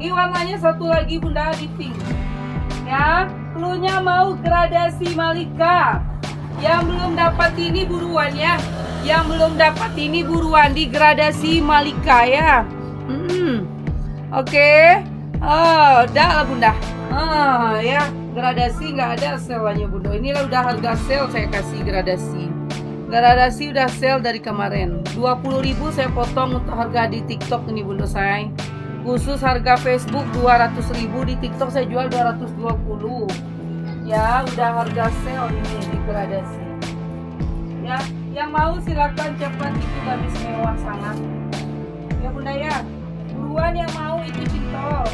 Ini warnanya satu lagi bunda di pink. Ya, cluenya mau gradasi Malika. Yang belum dapat ini buruan ya. Yang belum dapat ini buruan di gradasi Malika ya. Oke. Oh, udah lah bunda. Ya, gradasi nggak ada selnya bunda. Inilah udah harga sel saya kasih gradasi. Gradasi udah sel dari kemarin. 20.000 saya potong untuk harga di TikTok ini bunda saya. Khusus harga Facebook 200.000, di TikTok saya jual 220. Ya, udah harga sale ini di gradasi. Ya, yang mau silakan cepat, itu gamis mewah sangat. Ya bunda ya, buruan yang mau itu cintol.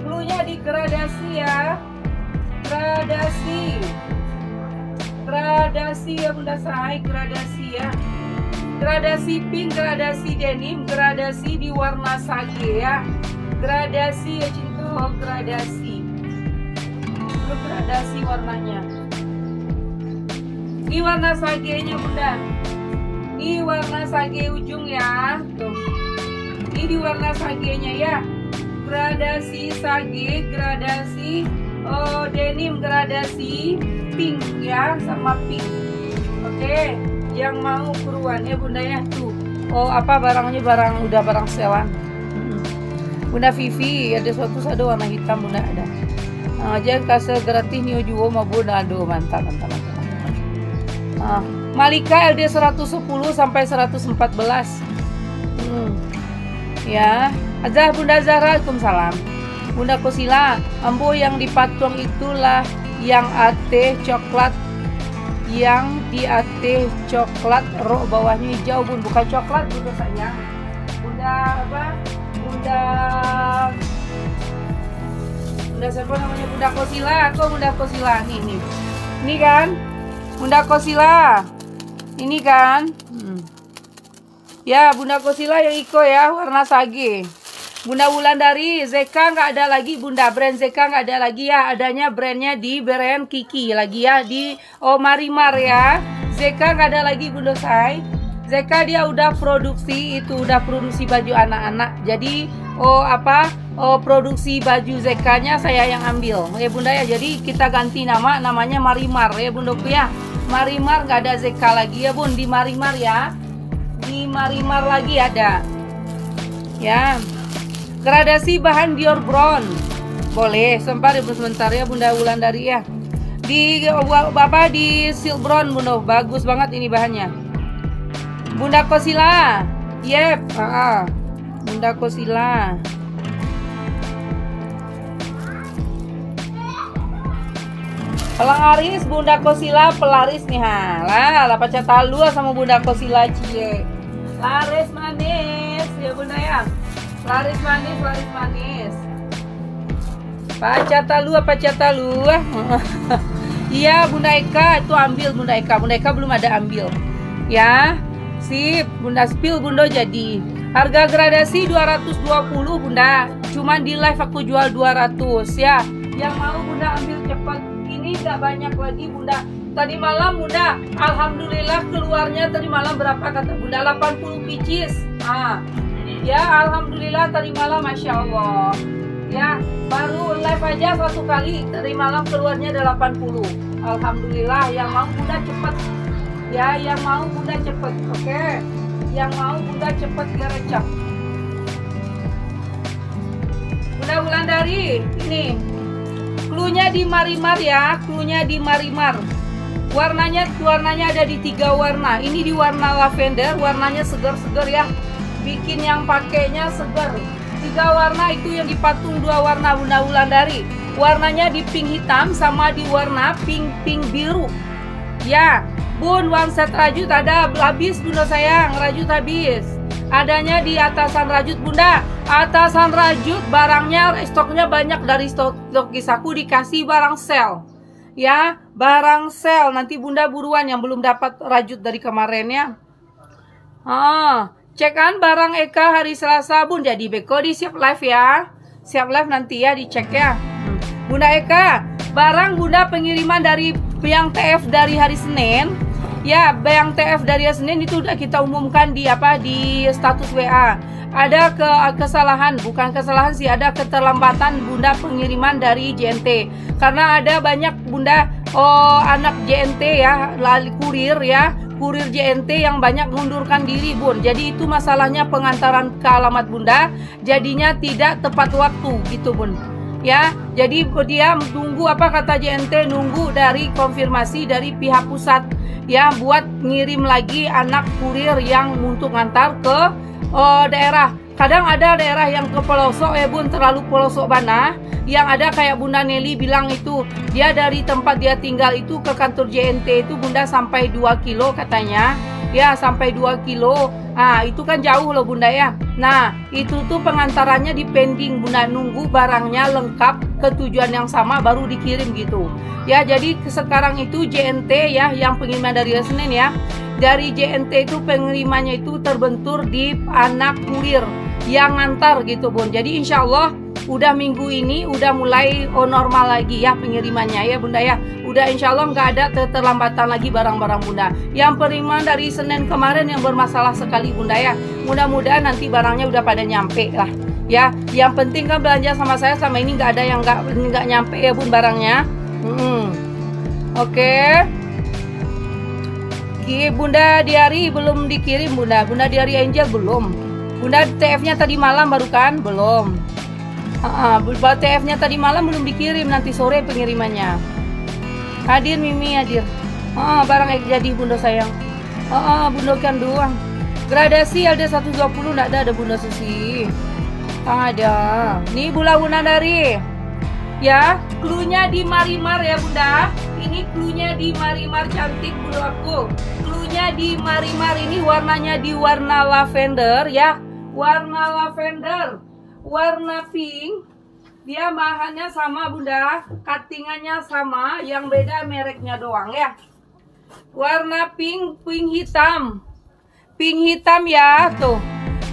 Cluenya di gradasi ya. Gradasi ya bunda saya, gradasi ya. Gradasi pink, gradasi denim, gradasi di warna sage ya. Gradasi ya cinta, gradasi. Itu gradasi warnanya. Ini warna sagenya bunda. Ini warna sage ujung ya. Tuh. Ini di warna sagenya ya. Gradasi sage, gradasi denim, gradasi pink ya, sama pink. Oke. Yang mau buruan ya bunda ya. Tuh, barangnya udah barang selan. Bunda Vivi ada suatu warna hitam bunda ada. Aja kasih gratis nih juga mau bunda, aduh mantap. Malika LD 110 sampai 114. Ya, aja bunda Zahra, Waalaikumsalam. Bunda Kosila, ambo yang dipatung itulah yang ate coklat. Yang di atas coklat, rok bawahnya hijau bun, bukan coklat bunda sayang. Bunda apa? Bunda siapa namanya? Bunda Kosila. Kok Bunda Kosila nih. Ini kan? Bunda Kosila. Ini kan? Ya, Bunda Kosila yang Iko ya, warna sage. Bunda Wulandari, Zeka nggak ada lagi bunda, brand Zeka nggak ada lagi ya, adanya brandnya di brand Kiki lagi ya, di Marimar ya. Zeka nggak ada lagi bunda saya. Zeka dia udah produksi baju anak-anak, jadi produksi baju Zekanya saya yang ambil ya bunda ya, jadi kita ganti namanya Marimar ya bundaku ya. Marimar nggak ada Zeka lagi ya bun, di Marimar ya, di Marimar lagi ada ya. Gradasi bahan Dior Brown boleh sebentar ya bunda Wulandari ya. Di silk brown bunda, bagus banget ini bahannya. Bunda Kosila, yep, Bunda Kosila. Pelaris Bunda Kosila, pelaris nih lah pacar talu sama Bunda Kosila cie. Laris manis ya bunda ya. Laris manis. Pacar talu. Iya Bunda Eka itu ambil Bunda Eka belum ada ambil. Ya, sip Bunda spill bunda jadi. Harga gradasi 220 bunda. Cuman di live aku jual 200 ya. Yang mau bunda ambil cepat. Ini nggak banyak lagi bunda. Tadi malam bunda, alhamdulillah keluarnya tadi malam berapa kata bunda? 80 pieces. Ya alhamdulillah tadi malam masya Allah. Ya baru live aja satu kali tadi malam keluarnya ada 80. Alhamdulillah. Yang mau bunda cepet. Ya yang mau bunda cepet. Oke. Yang mau bunda cepet gerecek. Bunda Wulandari ini. Cluenya di Marimar ya, cluenya di Marimar. Warnanya ada di 3 warna. Ini di warna lavender, warnanya segar-segar ya. Bikin yang pakainya segar. 3 warna itu yang dipatung 2 warna Bunda Wulandari. Warnanya di pink hitam sama di warna pink biru. Ya, bun one set rajut ada habis bunda sayang, rajut habis. Adanya di atasan rajut bunda. Atasan rajut barangnya stoknya banyak dari stok kisaku dikasih barang sale. Ya, barang sale. Nanti bunda buruan yang belum dapat rajut dari kemarin ya. Cekan barang Eka hari Selasa bun, jadi beko di siap live ya. Siap live nanti ya dicek ya. Bunda Eka, barang bunda pengiriman dari yang TF dari hari Senin. Ya, yang TF dari hari Senin itu udah kita umumkan di di status WA. ada kesalahan, bukan kesalahan sih, ada keterlambatan Bunda pengiriman dari JNT. Karena ada banyak Bunda anak JNT ya, kurir ya, kurir JNT yang banyak mengundurkan diri Bun. Jadi itu masalahnya pengantaran ke alamat Bunda, jadinya tidak tepat waktu gitu Bun. Ya, jadi dia tunggu apa kata JNT, nunggu dari konfirmasi dari pihak pusat ya buat ngirim lagi anak kurir yang untuk ngantar ke daerah. Kadang ada daerah yang ke pelosok ya Bun, terlalu pelosok banget. Yang ada kayak Bunda Nelly bilang itu, dia dari tempat dia tinggal itu ke kantor JNT itu Bunda sampai 2 kilo katanya. Ya, sampai 2 kilo. Nah, itu kan jauh loh Bunda ya. Nah, itu tuh pengantarannya di pending Bunda, nunggu barangnya lengkap ke tujuan yang sama baru dikirim gitu. Ya, jadi sekarang itu JNT ya yang pengiriman dari Senin ya. Dari JNT itu pengirimannya itu terbentur di anak kurir yang ngantar gitu Bun. Jadi insya Allah udah minggu ini udah mulai normal lagi ya pengirimannya ya Bunda ya. Udah insya Allah nggak ada keterlambatan lagi barang-barang Bunda. Yang pengiriman dari Senin kemarin yang bermasalah sekali Bunda ya. Mudah-mudahan nanti barangnya udah pada nyampe lah ya. Yang penting kan belanja sama saya sama ini nggak ada yang nggak nyampe ya Bun barangnya. Oke. Bunda Diari belum dikirim Bunda. Bunda Diari Angel belum. Bunda TF-nya tadi malam baru kan? Belum. TF-nya tadi malam belum dikirim, nanti sore pengirimannya. Hadir Mimi hadir. Barang jadi Bunda sayang. Bunda kan doang. Gradasi ada 120 enggak ada Bunda Susi. Ada. Nih Bunda dari. Ya, cluenya di Marimar ya Bunda. Ini cluenya di Marimar cantik Bunda aku. Cluenya di Marimar ini warnanya di warna lavender ya. Warna lavender, warna pink. Dia bahannya sama Bunda, cuttingannya sama, yang beda mereknya doang ya. Warna pink, pink hitam. Pink hitam ya tuh.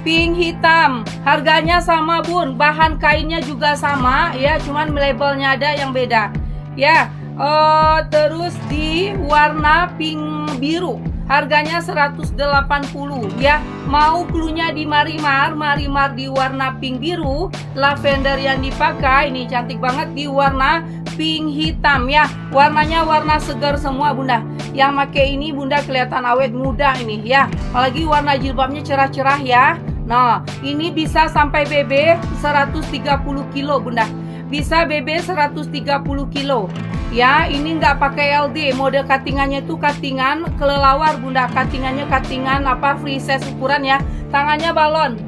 Pink hitam, harganya sama Bun, bahan kainnya juga sama ya, cuman labelnya ada yang beda ya. Terus di warna pink biru, harganya 180 ya. Mau cluenya di Marimar di warna pink biru, lavender yang dipakai ini cantik banget di warna pink hitam ya. Warnanya warna segar semua Bunda. Yang pakai ini Bunda kelihatan awet muda ini ya. Apalagi warna jilbabnya cerah-cerah ya. Nah, ini bisa sampai BB 130 kilo Bunda. Bisa BB 130 kilo. Ya, ini nggak pakai LD. Mode cuttingannya itu cuttingan kelelawar Bunda. Cuttingannya cuttingan apa free size ukuran ya. Tangannya balon.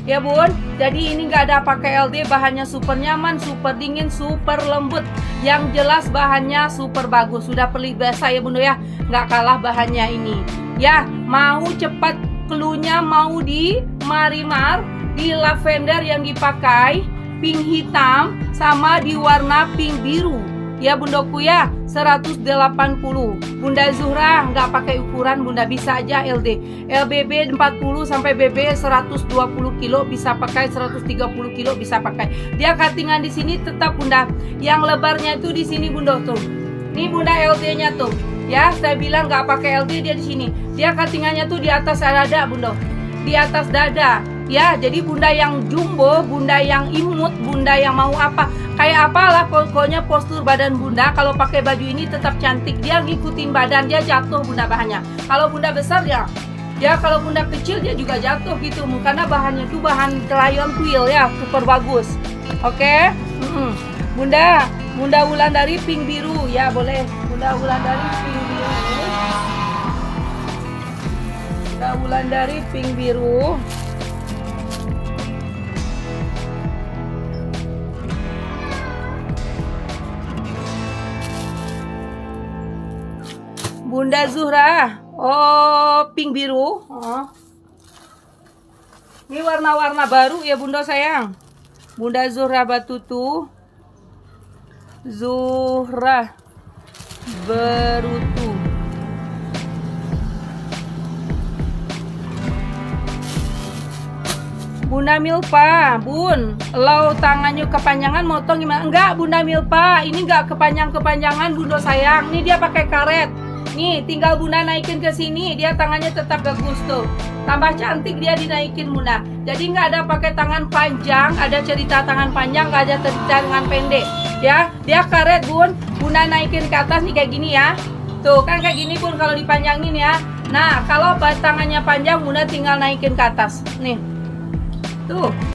Ya Bun. Jadi ini nggak ada pakai LD. Bahannya super nyaman, super dingin, super lembut. Yang jelas bahannya super bagus. Sudah beli biasa ya Bunda ya. Nggak kalah bahannya ini. Ya, mau cepat cluenya mau di Marimar, di lavender yang dipakai pink hitam sama di warna pink biru ya Bundaku ya. 180. Bunda Zuhra nggak pakai ukuran Bunda, bisa aja LD. LBB 40 sampai BB 120 kilo bisa pakai, 130 kilo bisa pakai. Dia cuttingan di sini tetap Bunda. Yang lebarnya itu di sini Bunda tuh. Ini Bunda LD-nya tuh. Ya, saya bilang nggak pakai LD dia di sini. Dia cuttingannya tuh di atas dada, Bunda. Di atas dada. Ya, jadi Bunda yang jumbo, Bunda yang imut, Bunda yang mau apa, kayak apalah pokoknya postur badan Bunda. Kalau pakai baju ini tetap cantik. Dia ngikutin badan, dia jatuh Bunda bahannya. Kalau Bunda besar ya, kalau Bunda kecil dia juga jatuh gitu. Karena bahannya tuh bahan rayon twill ya, super bagus. Oke, Bunda Wulandari pink biru ya, boleh. Bunda Wulandari pink biru. Bunda Wulandari pink biru. Bunda Zuhra, pink biru. Ini warna-warna baru ya Bunda sayang. Bunda Zuhra Batutu, Zuhra Berutu. Bunda Milpa, Bun, lo tangannya kepanjangan motong gimana? Enggak Bunda Milpa, ini enggak kepanjangan Bunda sayang. Ini dia pakai karet. Nih, tinggal Bunda naikin ke sini, dia tangannya tetap bagus tuh. Tambah cantik dia dinaikin Bunda. Jadi nggak ada pakai tangan panjang, ada cerita tangan panjang, nggak ada cerita tangan pendek. Ya, dia karet Bun. Bunda naikin ke atas nih kayak gini ya. Tuh kan kayak gini Bun kalau dipanjangin ya. Nah, kalau tangannya panjang Bunda tinggal naikin ke atas. Nih. Tuh.